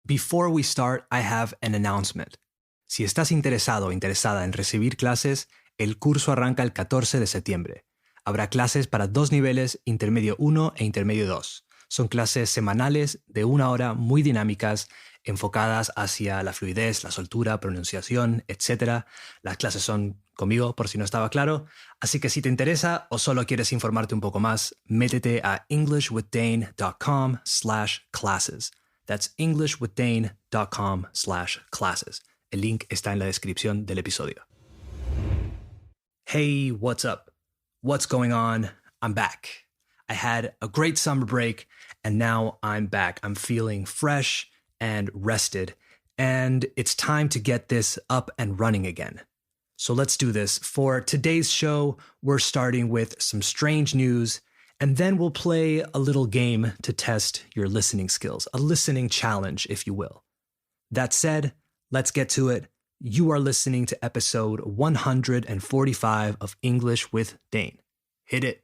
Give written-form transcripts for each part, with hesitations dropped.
Before we start, I have an announcement. Si estás interesado o interesada en recibir clases, el curso arranca el 14 de septiembre. Habrá clases para 2 niveles, intermedio 1 e intermedio 2. Son clases semanales de 1 hora muy dinámicas, enfocadas hacia la fluidez, la soltura, pronunciación, etc. Las clases son conmigo, por si no estaba claro. Así que si te interesa o solo quieres informarte un poco más, métete a englishwithdane.com/classes. That's englishwithdane.com/classes. El link está en la descripción del episodio. Hey, what's up? What's going on? I'm back. I had a great summer break, and now I'm back. I'm feeling fresh and rested, and it's time to get this up and running again. So let's do this. For today's show, we're starting with some strange news, and then we'll play a little game to test your listening skills, a listening challenge, if you will. That said, let's get to it. You are listening to episode 145 of English with Dane. Hit it.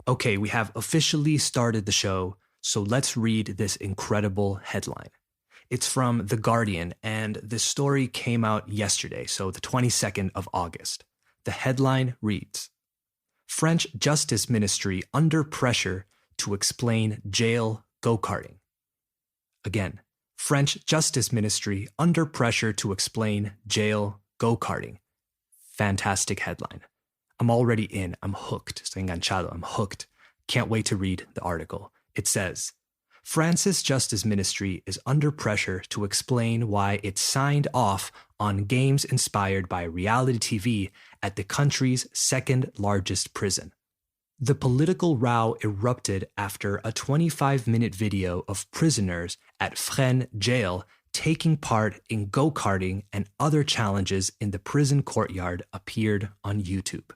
Okay, we have officially started the show, so let's read this incredible headline. It's from The Guardian, and this story came out yesterday, so the 22nd of August. The headline reads, French Justice Ministry under pressure to explain jail go-karting. Again, French Justice Ministry under pressure to explain jail go-karting. Fantastic headline. I'm already in. I'm hooked. Estoy enganchado. I'm hooked. Can't wait to read the article. It says, France's Justice Ministry is under pressure to explain why it signed off on games inspired by reality TV at the country's second largest prison. The political row erupted after a 25-minute video of prisoners at Fresnes jail taking part in go-karting and other challenges in the prison courtyard appeared on YouTube.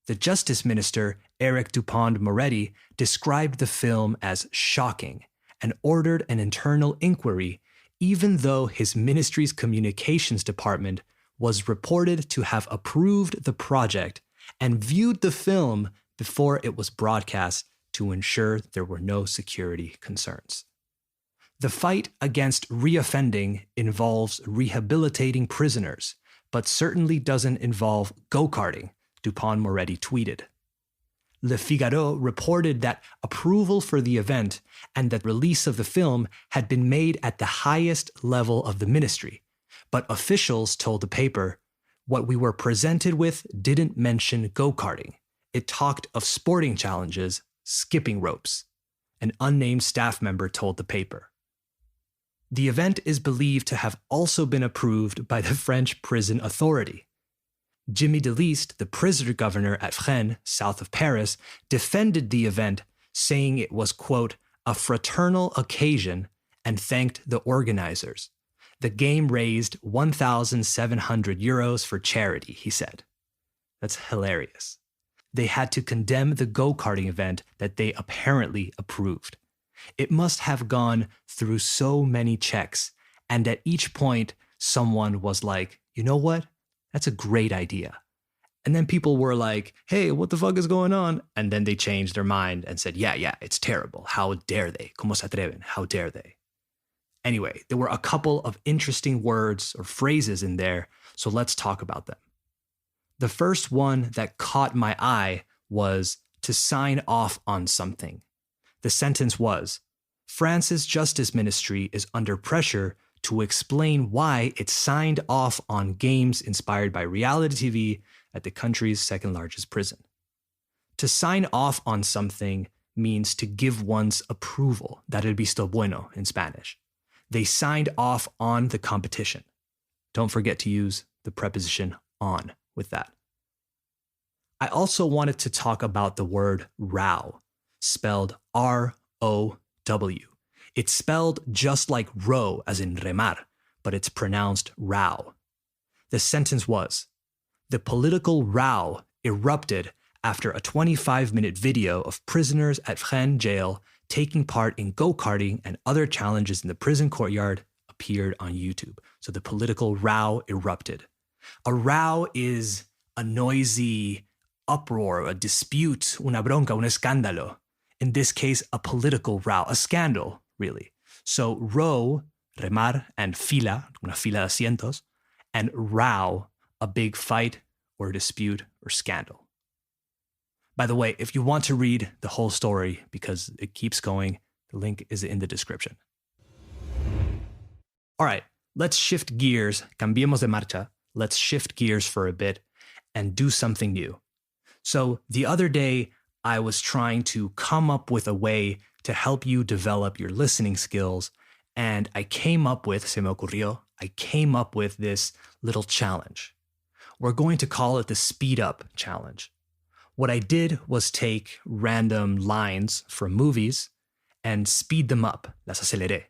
The Justice Minister, Eric Dupond-Moretti, described the film as shocking and ordered an internal inquiry, even though his ministry's communications department was reported to have approved the project and viewed the film before it was broadcast to ensure there were no security concerns. The fight against reoffending involves rehabilitating prisoners, but certainly doesn't involve go-karting, Dupond-Moretti tweeted. Le Figaro reported that approval for the event and that release of the film had been made at the highest level of the ministry, but officials told the paper, what we were presented with didn't mention go-karting. It talked of sporting challenges, skipping ropes. An unnamed staff member told the paper. The event is believed to have also been approved by the French Prison Authority. Jimmy Deliste, the prisoner governor at Fresnes, south of Paris, defended the event, saying it was, quote, a fraternal occasion and thanked the organizers. The game raised 1,700 euros for charity, he said. That's hilarious. They had to condemn the go-karting event that they apparently approved. It must have gone through so many checks, and at each point, someone was like, you know what? That's a great idea. And then people were like, hey, what the fuck is going on? And then they changed their mind and said, yeah, it's terrible. How dare they? ¿Cómo se atreven? How dare they? Anyway, there were a couple of interesting words or phrases in there, so let's talk about them. The first one that caught my eye was to sign off on something. The sentence was, France's Justice Ministry is under pressure to explain why it signed off on games inspired by reality TV at the country's second largest prison. To sign off on something means to give one's approval. Dar el visto bueno in Spanish. They signed off on the competition. Don't forget to use the preposition on with that. I also wanted to talk about the word row, spelled R-O-W. It's spelled just like row, as in remar, but it's pronounced row. The sentence was, the political row erupted after a 25-minute video of prisoners at Fresnes jail taking part in go-karting and other challenges in the prison courtyard appeared on YouTube. So the political row erupted. A row is a noisy uproar, a dispute, una bronca, un escándalo. In this case, a political row, a scandal, really. So row, remar, and fila, una fila de asientos, and row, a big fight or dispute or scandal. By the way, if you want to read the whole story, because it keeps going, the link is in the description. All right, let's shift gears. Cambiemos de marcha. Let's shift gears for a bit and do something new. So the other day, I was trying to come up with a way to help you develop your listening skills, and I came up with this little challenge. We're going to call it the Speed Up Challenge. What I did was take random lines from movies and speed them up, las aceleré.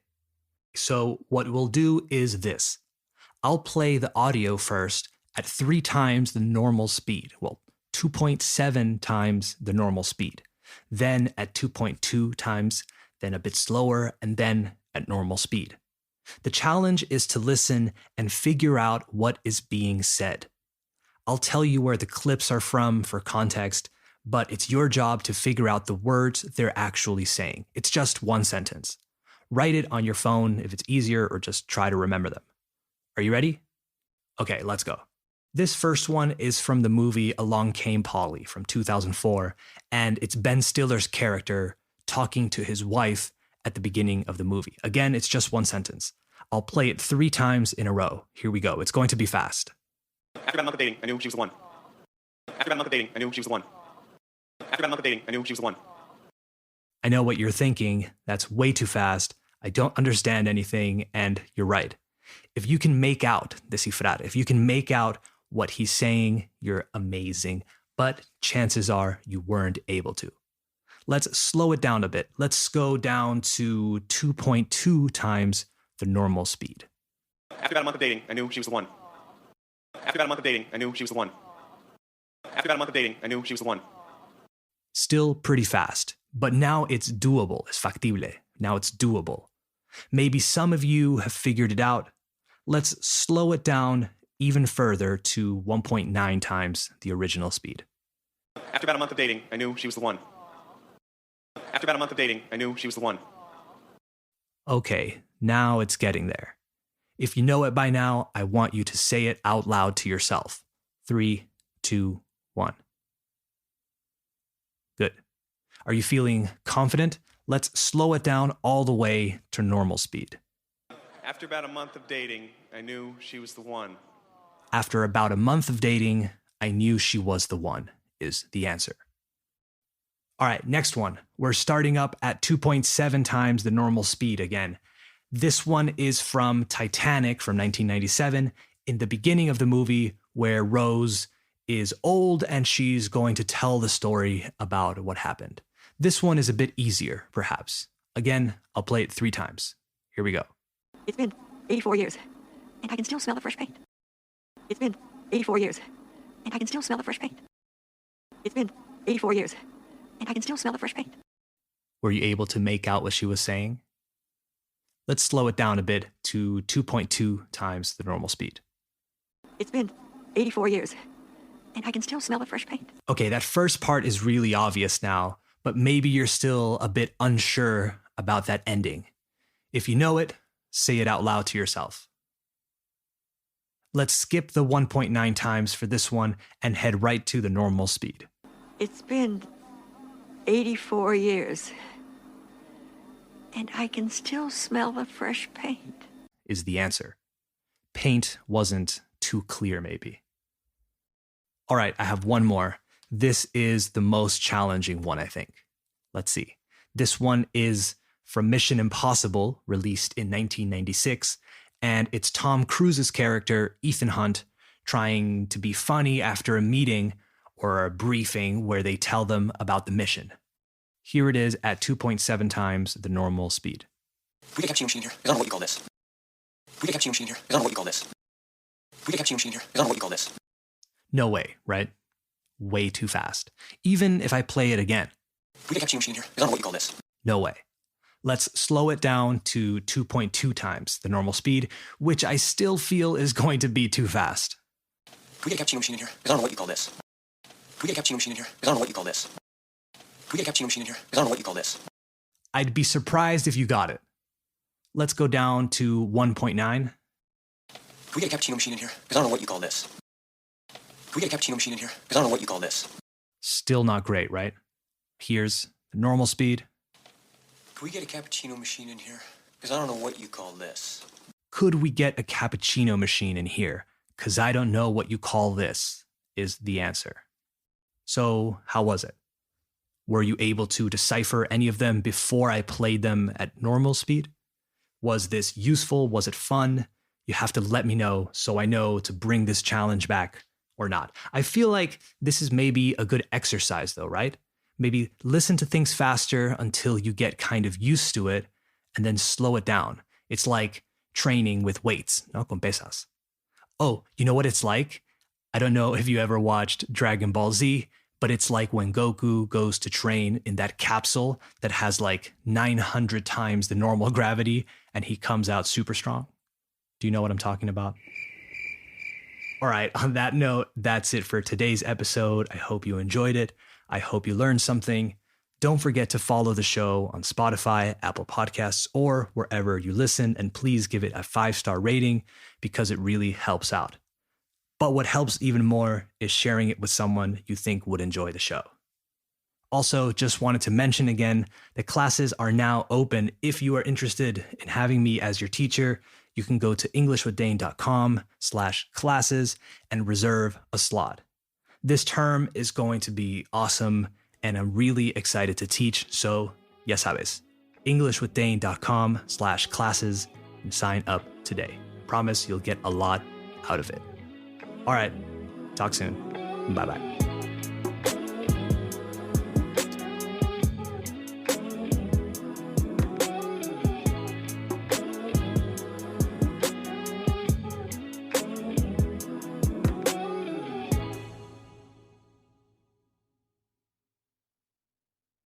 So what we'll do is this. I'll play the audio first at 3 times the normal speed. Well, 2.7 times the normal speed. Then at 2.2 times, then a bit slower, and then at normal speed. The challenge is to listen and figure out what is being said. I'll tell you where the clips are from for context, but it's your job to figure out the words they're actually saying. It's just one sentence. Write it on your phone if it's easier, or just try to remember them. Are you ready? Okay, let's go. This first one is from the movie Along Came Polly from 2004, and it's Ben Stiller's character talking to his wife at the beginning of the movie. Again, it's just one sentence. I'll play it 3 times in a row. Here we go. It's going to be fast. After about a month of dating, I knew she was the one. After about a month of dating, I knew she was the one. After about a month of dating, I knew she was the one. I know what you're thinking. That's way too fast. I don't understand anything, and you're right. If you can make out, descifrar, if you can make out what he's saying, you're amazing. But chances are you weren't able to. Let's slow it down a bit. Let's go down to 2.2 times the normal speed. After about a month of dating, I knew she was the one. After about a month of dating, I knew she was the one. After about a month of dating, I knew she was the one. Still pretty fast, but now it's doable. Es factible. Now it's doable. Maybe some of you have figured it out. Let's slow it down even further to 1.9 times the original speed. After about a month of dating, I knew she was the one. After about a month of dating, I knew she was the one. Okay, now it's getting there. If you know it by now, I want you to say it out loud to yourself. 3, 2, 1. Good. Are you feeling confident? Let's slow it down all the way to normal speed. After about a month of dating, I knew she was the one. After about a month of dating, I knew she was the one, is the answer. All right, next one. We're starting up at 2.7 times the normal speed again. This one is from Titanic from 1997, in the beginning of the movie where Rose is old and she's going to tell the story about what happened. This one is a bit easier, perhaps. Again, I'll play it 3 times. Here we go. It's been 84 years, and I can still smell the fresh paint. It's been 84 years, and I can still smell the fresh paint. It's been 84 years, and I can still smell the fresh paint. Were you able to make out what she was saying? Let's slow it down a bit to 2.2 times the normal speed. It's been 84 years, and I can still smell the fresh paint. Okay, that first part is really obvious now, but maybe you're still a bit unsure about that ending. If you know it, say it out loud to yourself. Let's skip the 1.9 times for this one and head right to the normal speed. It's been 84 years, and I can still smell the fresh paint. Is the answer. Paint wasn't too clear, maybe. All right, I have one more. This is the most challenging one, I think. Let's see. This one is from Mission Impossible, released in 1996, and it's Tom Cruise's character, Ethan Hunt, trying to be funny after a meeting or a briefing where they tell them about the mission. Here it is at 2.7 times the normal speed. We get a cappuccino machine here. I don't know what you call this. We get a cappuccino machine here. I don't know what you call this. We get a cappuccino machine here. I don't know what you call this. No way, right? Way too fast. Even if I play it again. We get a cappuccino machine here. I don't know what you call this. No way. Let's slow it down to 2.2 times the normal speed, which I still feel is going to be too fast. Can we get a cappuccino machine in here? Because I don't know what you call this. Can we get a cappuccino machine in here? Because I don't know what you call this. Can we get a cappuccino machine in here? Because I don't know what you call this. I'd be surprised if you got it. Let's go down to 1.9. Can we get a cappuccino machine in here? Because I don't know what you call this. Can we get a cappuccino machine in here? Because I don't know what you call this. Still not great, right? Here's the normal speed. Can we get a cappuccino machine in here? Because I don't know what you call this. Could we get a cappuccino machine in here? Because I don't know what you call this, is the answer. So, how was it? Were you able to decipher any of them before I played them at normal speed? Was this useful? Was it fun? You have to let me know so I know to bring this challenge back or not. I feel like this is maybe a good exercise though, right? Maybe listen to things faster until you get kind of used to it and then slow it down. It's like training with weights, no? Con pesas. Oh, you know what it's like? I don't know if you ever watched Dragon Ball Z, but it's like when Goku goes to train in that capsule that has like 900 times the normal gravity and he comes out super strong. Do you know what I'm talking about? All right, on that note, that's it for today's episode. I hope you enjoyed it. I hope you learned something. Don't forget to follow the show on Spotify, Apple Podcasts, or wherever you listen, and please give it a 5-star rating because it really helps out. But what helps even more is sharing it with someone you think would enjoy the show. Also, just wanted to mention again that classes are now open. If you are interested in having me as your teacher, you can go to englishwithdane.com/classes and reserve a slot. This term is going to be awesome, and I'm really excited to teach. So, ya sabes, englishwithdane.com/classes and sign up today. Promise you'll get a lot out of it. All right, talk soon. Bye-bye.